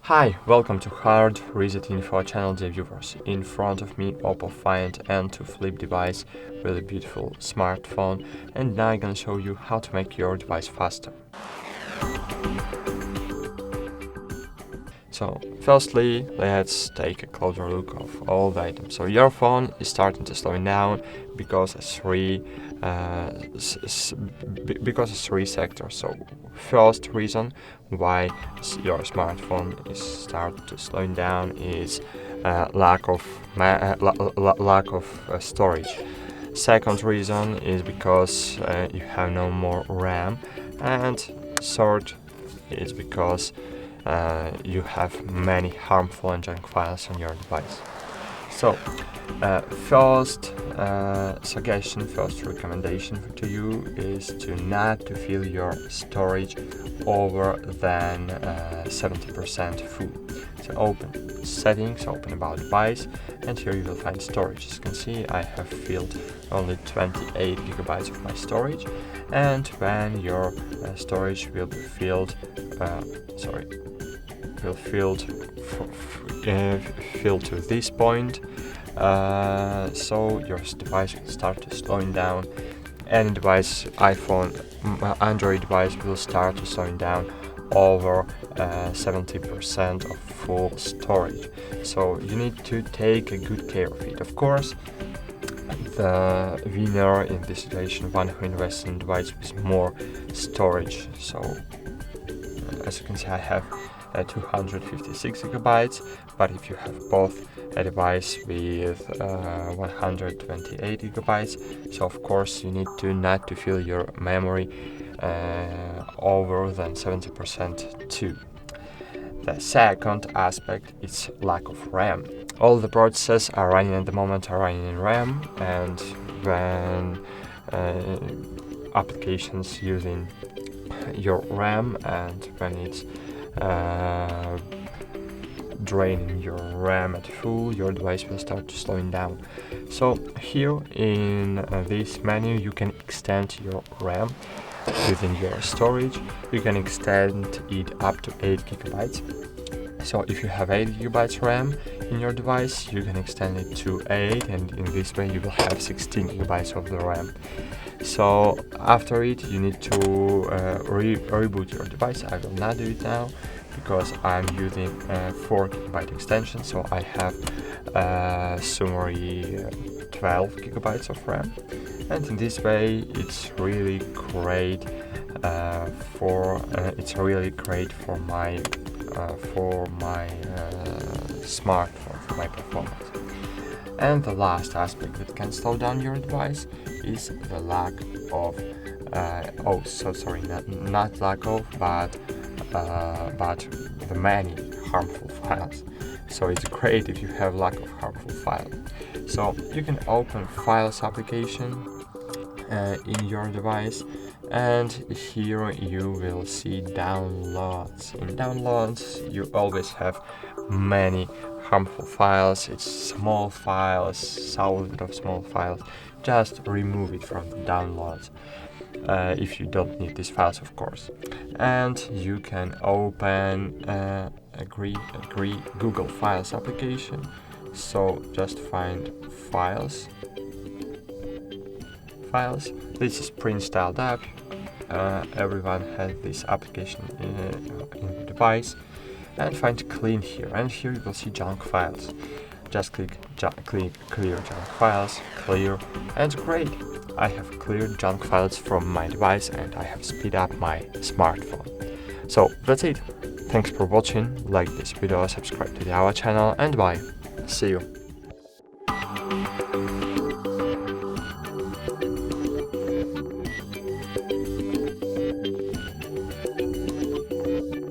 Hi, welcome to HardReset.Info channel, dear viewers. In front of me, OPPO Find N2 Flip device, really beautiful smartphone, and now I'm gonna show you how to make your device faster. So, firstly, let's take a closer look of all the items. So your phone is starting to slow down because of three sectors. So first reason why your smartphone is start to slow down is lack of storage. Second reason is because you have no more RAM, and third is because you have many harmful and junk files on your device. So, first suggestion, first recommendation to you is to not to fill your storage over than 70% full. So open settings, open about device, and here you will find storage. As you can see, I have filled only 28 gigabytes of my storage, and when your storage will be filled, filled to this point, so your device will start to slowing down. Any device, iPhone, Android device will start to slowing down over 70% of full storage. So you need to take a good care of it. Of course, the winner in this situation, one who invests in device with more storage. So as you can see, I have 256 gigabytes, but if you have both a device with 128 gigabytes, so of course you need to not to fill your memory over than 70% too. The second aspect is lack of RAM. All the processes are running at the moment are running in RAM, and when applications using your RAM and when it's draining your RAM at full, your device will start to slowing down. So here in this menu you can extend your RAM within your storage. You can extend it up to 8 gigabytes. So if you have 8 gigabytes RAM in your device, you can extend it to 8, and in this way you will have 16 gigabytes of the RAM. So after it, you need to reboot your device. I will not do it now because I'm using 4 gigabyte extension, so I have summary 12 gigabytes of RAM, and in this way it's really great for my smartphone, for my performance. And the last aspect that can slow down your device is the lack of not lack of, but the many harmful files. So it's great if you have lack of harmful files. So you can open Files application in your device, and here you will see downloads. In downloads you always have many harmful files. It's small files, thousands of small files. Just remove it from the downloads if you don't need these files, of course. And you can open Google Files application. So just find files. This is pre-installed app. Everyone has this application in the device, and find clean here, and here you will see junk files. Just click clear junk files, clear, and great, I have cleared junk files from my device and I have speed up my smartphone. So that's it. Thanks for watching. Like this video, subscribe to our channel, and bye. See you.